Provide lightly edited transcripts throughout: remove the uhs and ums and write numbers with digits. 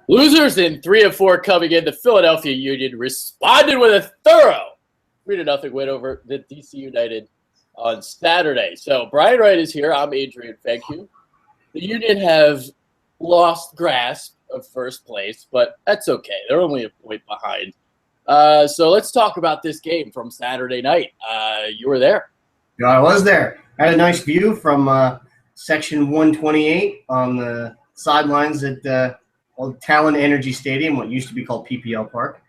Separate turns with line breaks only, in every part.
Losers in 3 of 4 coming in. The Philadelphia Union responded with a thorough 3-0 win over the DC United on Saturday. So Brian Wright is here. I'm Adrian Fenke. The Union have lost grasp of first place, but that's okay. They're only a point behind. So let's talk about this game from Saturday night. You were there.
Yeah, I was there. I had a nice view from section 128 on the sidelines at Old Talon Energy Stadium, what used to be called PPL Park,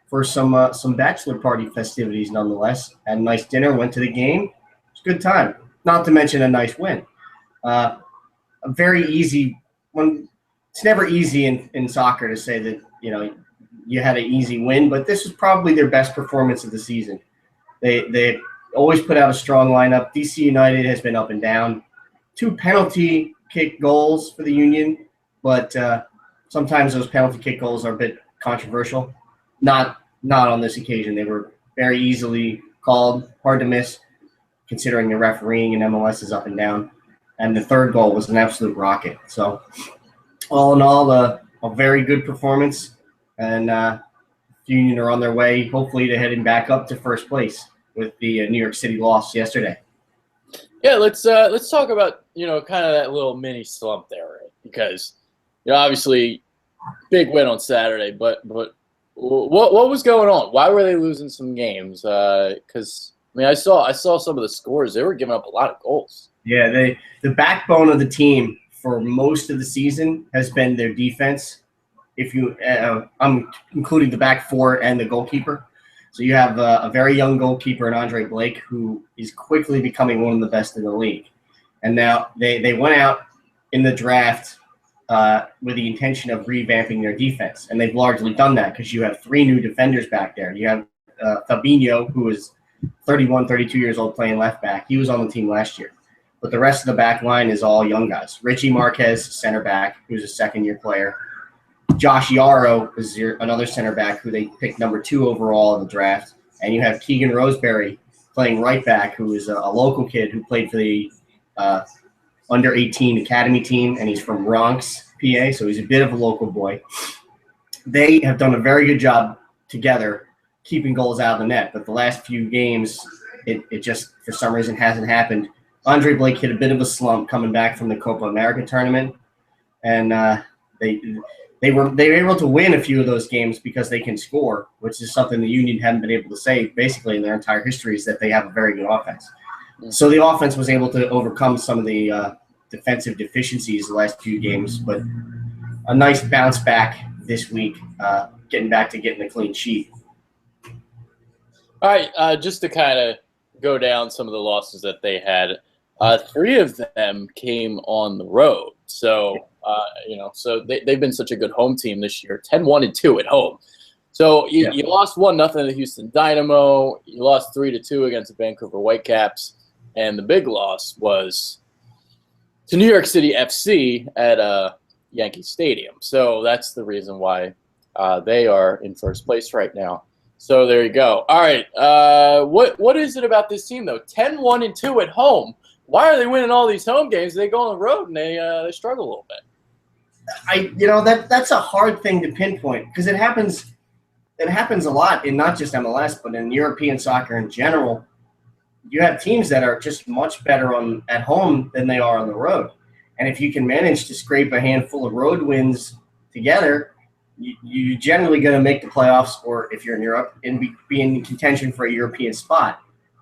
for some bachelor party festivities nonetheless. Had a nice dinner, went to the game. It was a good time, not to mention a nice win. A very easy one. It's never easy in soccer to say that, you had an easy win, but this was probably their best performance of the season. They always put out a strong lineup. DC United has been up and down. 2 penalty kick goals for the Union, but sometimes those penalty kick goals are a bit controversial. Not on this occasion. They were very easily called, hard to miss, considering the refereeing and MLS is up and down. And the third goal was an absolute rocket. So all in all, a very good performance, and Union are on their way, hopefully, to heading back up to first place with the New York City loss yesterday.
Yeah, let's talk about kind of that little mini slump there, right? Because obviously big win on Saturday, but what was going on? Why were they losing some games? Because I saw some of the scores. They were giving up a lot of goals.
Yeah, the backbone of the team for most of the season has been their defense. If you, I'm including the back four and the goalkeeper. So you have a very young goalkeeper in Andre Blake, who is quickly becoming one of the best in the league. And now they went out in the draft with the intention of revamping their defense. And they've largely done that because you have 3 new defenders back there. You have Fabinho, who is 31, 32 years old, playing left back. He was on the team last year. But the rest of the back line is all young guys. Richie Marquez, center back, who's a second-year player. Josh Yarrow is another center back who they picked number 2 overall in the draft. And you have Keegan Roseberry playing right back, who is a local kid who played for the under-18 academy team, and he's from Bronx, PA, so he's a bit of a local boy. They have done a very good job together keeping goals out of the net, but the last few games, it just, for some reason, hasn't happened. Andre Blake hit a bit of a slump coming back from the Copa America tournament, and they were able to win a few of those games because they can score, which is something the Union haven't been able to say basically in their entire history, is that they have a very good offense. So the offense was able to overcome some of the defensive deficiencies the last few games, but a nice bounce back this week, getting back to getting a clean sheet.
All right, just to kind of go down some of the losses that they had, 3 of them came on the road. So, so they've been such a good home team this year, 10-1-2 at home. So you lost 1-0 to the Houston Dynamo. You lost 3-2 against the Vancouver Whitecaps. And the big loss was to New York City FC at Yankee Stadium. So that's the reason why they are in first place right now. So there you go. All right. What is it about this team, though? 10-1-2 at home. Why are they winning all these home games? They go on the road and they struggle a little bit.
That's a hard thing to pinpoint because it happens a lot in not just MLS, but in European soccer in general. You have teams that are just much better at home than they are on the road. And if you can manage to scrape a handful of road wins together, you're generally going to make the playoffs, or if you're in Europe, and be in contention for a European spot.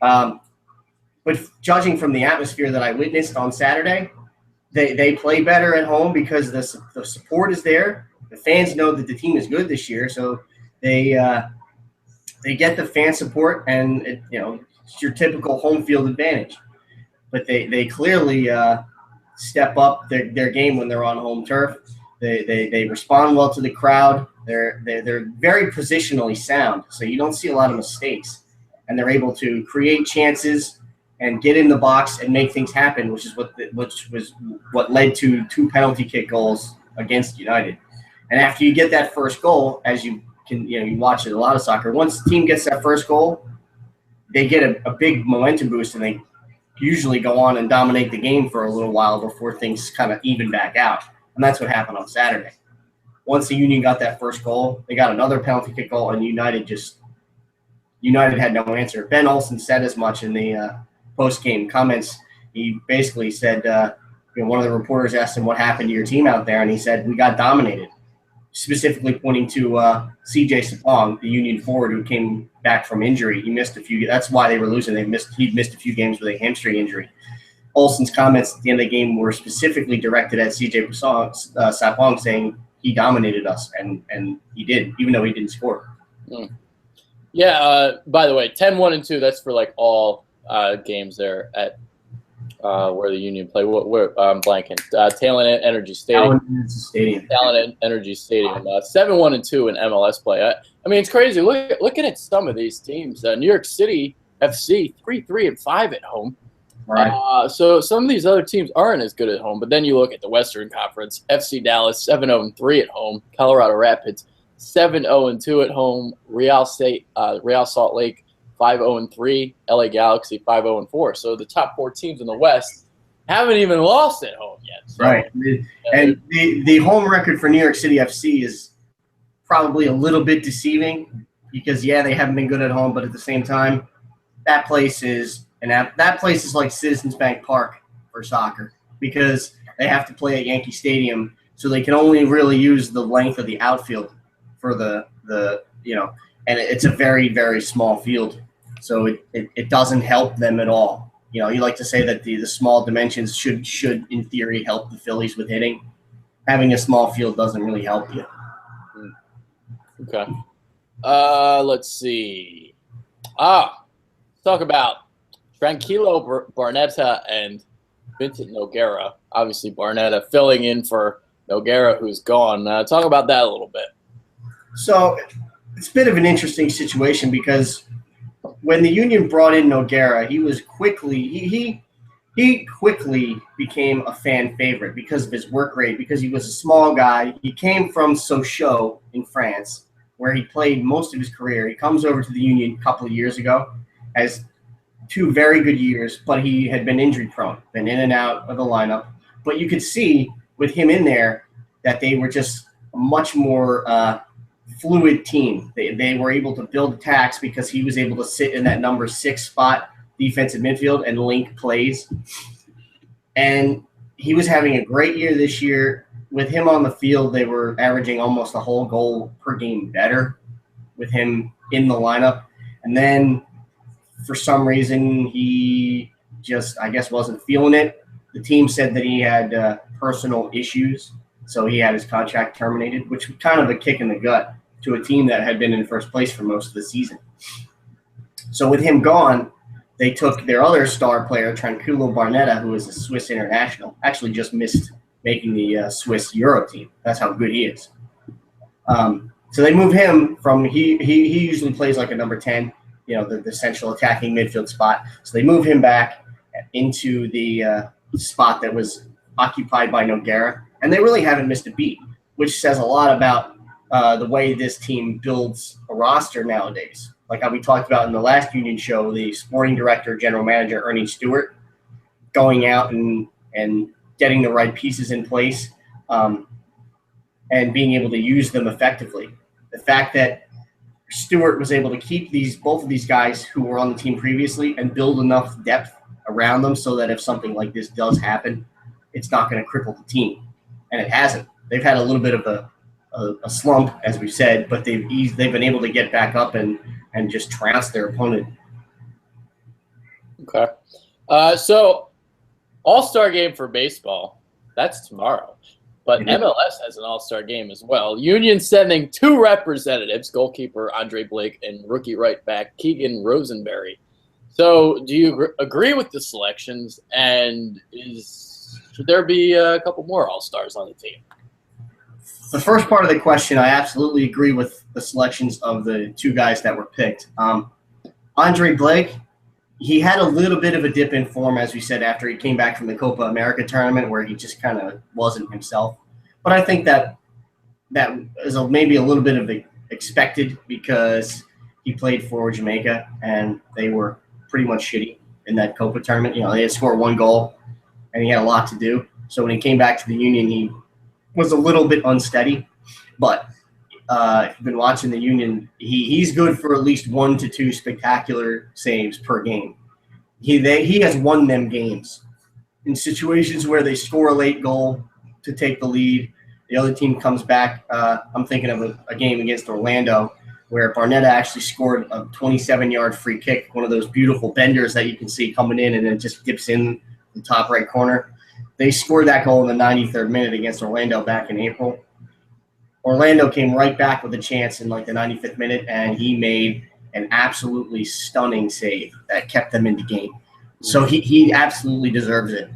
But judging from the atmosphere that I witnessed on Saturday, they play better at home because the support is there. The fans know that the team is good this year, so they get the fan support, and it's your typical home field advantage. But they clearly step up their game when they're on home turf. They respond well to the crowd. They're very positionally sound, so you don't see a lot of mistakes, and they're able to create chances and get in the box and make things happen, which was what led to 2 penalty kick goals against United. And after you get that first goal, as you can, you watch it a lot of soccer. Once the team gets that first goal, they get a big momentum boost, and they usually go on and dominate the game for a little while before things kind of even back out. And that's what happened on Saturday. once the Union got that first goal, they got another penalty kick goal, and United had no answer. Ben Olsen said as much in the post-game comments. He basically said, one of the reporters asked him what happened to your team out there, and he said, we got dominated, specifically pointing to C.J. Sapong, the Union forward who came back from injury. He missed a few – that's why they were losing. He missed a few games with a hamstring injury. Olsen's comments at the end of the game were specifically directed at C.J. Sapong, saying he dominated us, and he did, even though he didn't score.
Yeah, by the way, 10-1-2, that's for like all games there at where the Union play. I'm blanking. Talent Energy Stadium. Talent Energy Stadium. 7-1-2 in MLS play. I mean, it's crazy. Looking at some of these teams. New York City FC 3-3-5 at home.
Right.
So some of these other teams aren't as good at home. But then you look at the Western Conference. FC Dallas 7-0-3 at home. Colorado Rapids 7-0-2 at home. Real Salt Lake 5-0-3. LA Galaxy 5-0-4. So the top 4 teams in the West haven't even lost at home yet. So,
right. And the home record for New York City FC is probably a little bit deceiving because, they haven't been good at home, but at the same time, that place is like Citizens Bank Park for soccer because they have to play at Yankee Stadium, so they can only really use the length of the outfield for the and it's a very, very small field, so it doesn't help them at all. You like to say that the small dimensions should in theory help the Phillies with hitting. Having a small field doesn't really help you.
Okay. Let's see. Talk about Tranquilo Barnetta and Vincent Nogueira. Obviously, Barnetta filling in for Nogueira, who's gone. Talk about that a little bit.
So it's a bit of an interesting situation because when the Union brought in Nogueira, he was quickly he quickly became a fan favorite because of his work rate, because he was a small guy. He came from Sochaux in France, where he played most of his career. He comes over to the Union a couple of years ago, has 2 very good years, but he had been injury prone, been in and out of the lineup. But you could see with him in there that they were just a much more fluid team. They were able to build attacks because he was able to sit in that number 6 spot, defensive midfield, and link plays. And he was having a great year this year. With him on the field, they were averaging almost a whole goal per game better with him in the lineup. And then for some reason, he just, I guess, wasn't feeling it. The team said that he had personal issues, so he had his contract terminated, which was kind of a kick in the gut to a team that had been in first place for most of the season. So with him gone, they took their other star player, Tranquilo Barnetta, who is a Swiss international, actually just missed making the Swiss Euro team. That's how good he is. So they move him from he usually plays like a number 10, the central attacking midfield spot. So they move him back into the spot that was occupied by Nogueira, and they really haven't missed a beat, which says a lot about the way this team builds a roster nowadays. Like how we talked about in the last Union show, the sporting director, general manager, Ernie Stewart, going out and getting the right pieces in place and being able to use them effectively. The fact that Stewart was able to keep both of these guys who were on the team previously and build enough depth around them so that if something like this does happen, it's not going to cripple the team. And it hasn't. They've had a little bit of a slump, as we've said, but they've been able to get back up and just trounce their opponent.
Okay. So All-Star game for baseball, that's tomorrow. But MLS has an all-star game as well. Union sending 2 representatives, goalkeeper Andre Blake and rookie right back Keegan Rosenberry. So do you agree with the selections, and should there be a couple more all-stars on the team?
The first part of the question, I absolutely agree with the selections of the 2 guys that were picked. Andre Blake, he had a little bit of a dip in form, as we said, after he came back from the Copa America tournament where he just kind of wasn't himself. But I think that is maybe a little bit of expected because he played for Jamaica and they were pretty much shitty in that Copa tournament. They had scored 1 goal and he had a lot to do. So when he came back to the Union, he was a little bit unsteady. But if you've been watching the Union, he's good for at least 1 to 2 spectacular saves per game. He has won them games in situations where they score a late goal to take the lead. The other team comes back. I'm thinking of a game against Orlando where Barnetta actually scored a 27-yard free kick, one of those beautiful benders that you can see coming in and it just dips in the top right corner. They scored that goal in the 93rd minute against Orlando back in April. Orlando came right back with a chance in like the 95th minute, and he made an absolutely stunning save that kept them in the game. So he absolutely deserves it.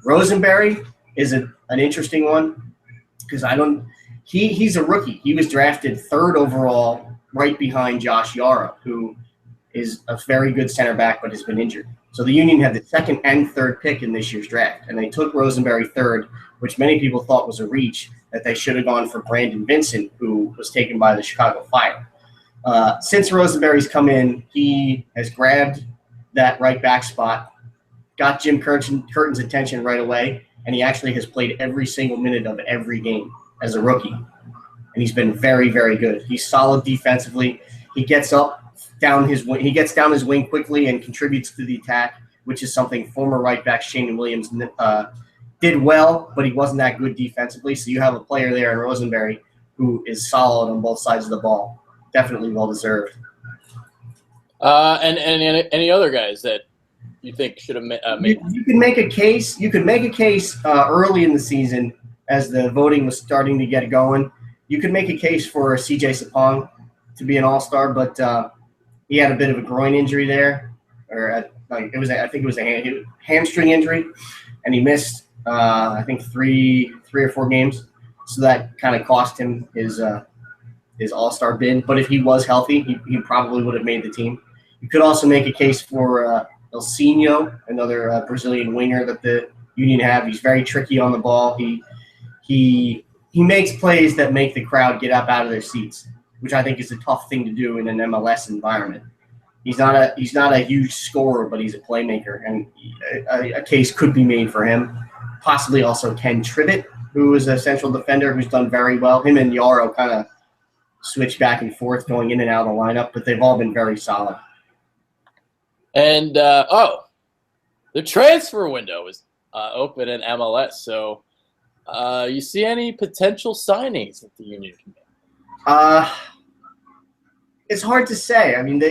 Rosenberry is an interesting one because he's a rookie. He was drafted 3rd overall right behind Josh Yara, who is a very good center back but has been injured. So the Union had the 2nd and 3rd pick in this year's draft, and they took Rosenberry 3rd, which many people thought was a reach, that they should have gone for Brandon Vincent, who was taken by the Chicago Fire. Since Rosenberry's come in, he has grabbed that right back spot, got Jim Curtin's attention right away, and he actually has played every single minute of every game as a rookie. And he's been very, very good. He's solid defensively. He gets down his wing quickly and contributes to the attack, which is something former right back Shane Williams did well, but he wasn't that good defensively. So you have a player there in Rosenberry who is solid on both sides of the ball. Definitely well deserved.
And any other guys that you think should have made?
You can make a case. You could make a case early in the season as the voting was starting to get going. You could make a case for C.J. Sapong to be an all-star, but he had a bit of a groin injury there, or I think it was a hamstring injury, and he missed I think three or 4 games. So that kind of cost him his all-star bid. But if he was healthy, he probably would have made the team. You could also make a case for Ilsinho, another Brazilian winger that the Union have. He's very tricky on the ball. He makes plays that make the crowd get up out of their seats, which I think is a tough thing to do in an MLS environment. He's not a huge scorer, but he's a playmaker, and a case could be made for him. Possibly also Ken Tribbett, who is a central defender who's done very well. Him and Yaro kind of switch back and forth going in and out of the lineup, but they've all been very solid.
And, the transfer window is open in MLS. So you see any potential signings that the Union can make?
It's hard to say. I mean,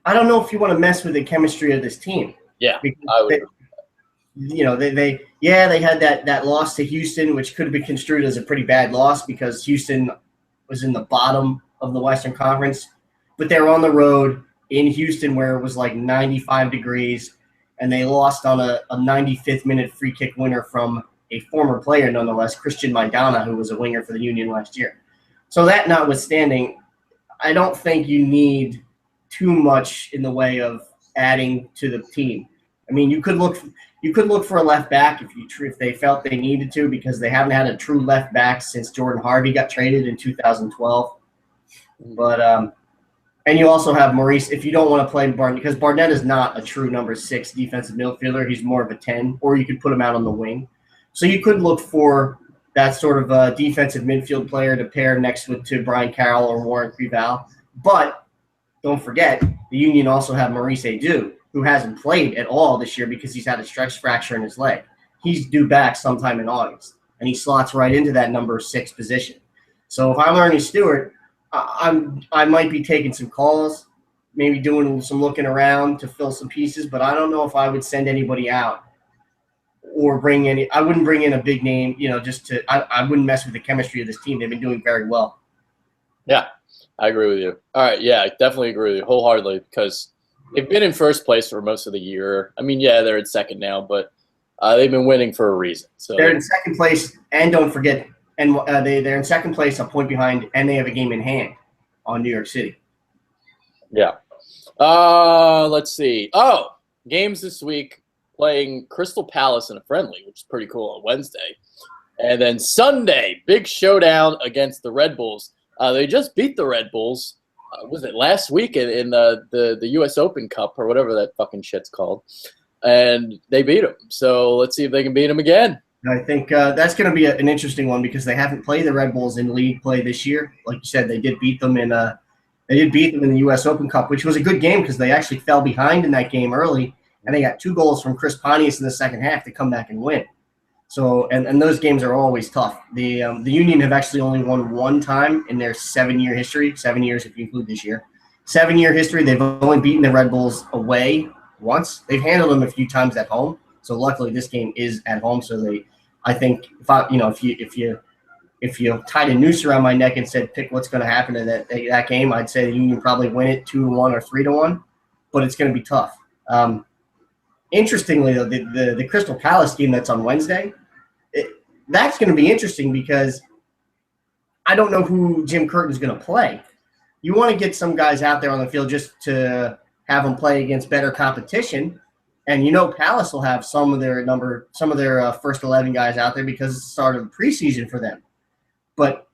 I don't know if you want to mess with the chemistry of this team.
Yeah, I would.
They had that loss to Houston, which could have been construed as a pretty bad loss because Houston was in the bottom of the Western Conference, but they were on the road in Houston where it was like 95 degrees, and they lost on a 95th minute free kick winner from a former player, nonetheless, Christian Maidana, who was a winger for the Union last year. So that notwithstanding, I don't think you need too much in the way of adding to the team. I mean, you could look for a left back if they felt they needed to, because they haven't had a true left back since Jordan Harvey got traded in 2012. But and you also have Maurice if you don't want to play Barnett, because Barnett is not a true number 6 defensive midfielder. He's more of a 10, or you could put him out on the wing. So you could look for that sort of a defensive midfield player to pair next to Brian Carroll or Warren Creval. But don't forget, the Union also have Maurice Edu, who hasn't played at all this year because he's had a stress fracture in his leg. He's due back sometime in August, and he slots right into that number 6 position. So if I'm Ernie Stewart, I might be taking some calls, maybe doing some looking around to fill some pieces, but I don't know if I would send anybody out or I wouldn't bring in a big name, I wouldn't mess with the chemistry of this team. They've been doing very well.
Yeah, I agree with you. All right, yeah, I definitely agree with you wholeheartedly because they've been in first place for most of the year. I mean, yeah, they're in second now, but they've been winning for a reason. So
they're in second place, and don't forget, and they're in second place, a point behind, and they have a game in hand on New York City.
Yeah. Let's see. Games this week, playing Crystal Palace in a friendly, which is pretty cool, on Wednesday. And then Sunday, big showdown against the Red Bulls. They just beat the Red Bulls. Was it last week in the U.S. Open Cup or whatever that fucking shit's called? And they beat them. So let's see if they can beat them again.
I think that's going to be an interesting one because they haven't played the Red Bulls in league play this year. Like you said, they did beat them in the U.S. Open Cup, which was a good game because they actually fell behind in that game early, and they got 2 goals from Chris Pontius in the second half to come back and win. So, and those games are always tough. The Union have actually only won 1 time in their 7-year history, 7 years if you include this year. 7-year history, they've only beaten the Red Bulls away once. They've handled them a few times at home. So luckily, this game is at home. So I think if you tied a noose around my neck and said pick what's going to happen in that game, I'd say the Union probably win it 2-1 or 3-1, but it's going to be tough. Interestingly, though, the Crystal Palace game that's on Wednesday, that's going to be interesting because I don't know who Jim Curtin's going to play. You want to get some guys out there on the field just to have them play against better competition. And Palace will have some of their first 11 guys out there because it's the start of the preseason for them. But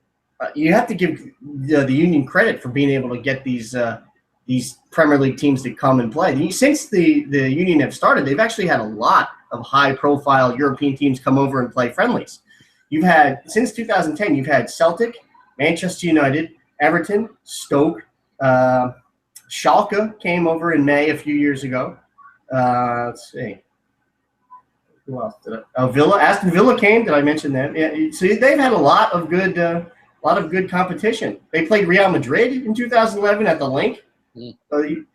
you have to give the Union credit for being able to get these Premier League teams to come and play. Since the Union have started, they've actually had a lot of high-profile European teams come over and play friendlies. Since 2010, you've had Celtic, Manchester United, Everton, Stoke, Schalke came over in May a few years ago. Let's see. Who else did Villa? Aston Villa came. Did I mention them? Yeah. So they've had a lot of good competition. They played Real Madrid in 2011 at the Link.
They probably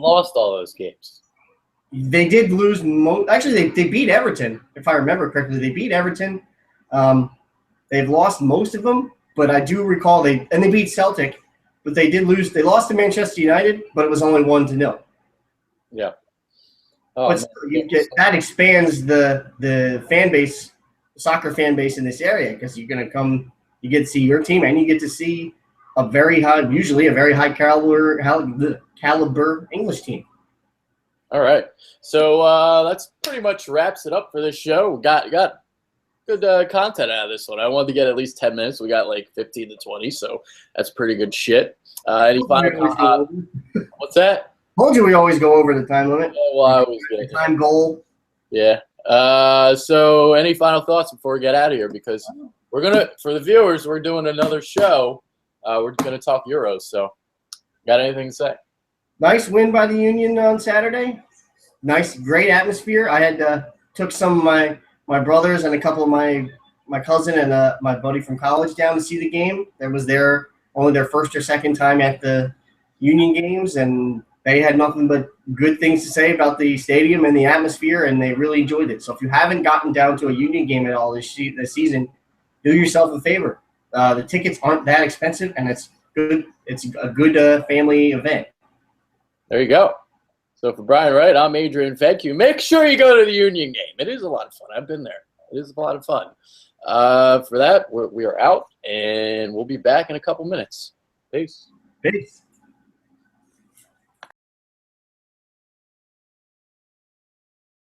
lost all those games.
They did lose. Actually, they beat Everton, if I remember correctly. They beat Everton. They've lost most of them, but I do recall they beat Celtic, but they did lose. They lost to Manchester United, but it was only 1-0.
Yeah.
But that expands the fan base, soccer fan base in this area because you're going to come, you get to see your team and you get to see usually a very high caliber English team.
All right. So that's pretty much wraps it up for this show. We got good content out of this one. I wanted to get at least 10 minutes. We got like 15 to 20, so that's pretty good shit. Any final what's that?
Told you we always go over the time limit.
Yeah, well, I always get
time goal.
Yeah. So any final thoughts before we get out of here? Because for the viewers, we're doing another show. We're going to talk Euros. So got anything to say? Nice
win by the Union on Saturday. Nice, great atmosphere. I had took some of my brothers and a couple of my cousin and my buddy from college down to see the game. That was only their first or second time at the Union games, and they had nothing but good things to say about the stadium and the atmosphere, and they really enjoyed it. So if you haven't gotten down to a Union game at all this season, do yourself a favor. The tickets aren't that expensive, and it's good. It's a good family event.
There you go. So for Brian Wright, I'm Adrian Fedke. Make sure you go to the Union game. It is a lot of fun. I've been there. It is a lot of fun. For that, we are out, and we'll be back in a couple minutes. Peace.
Peace.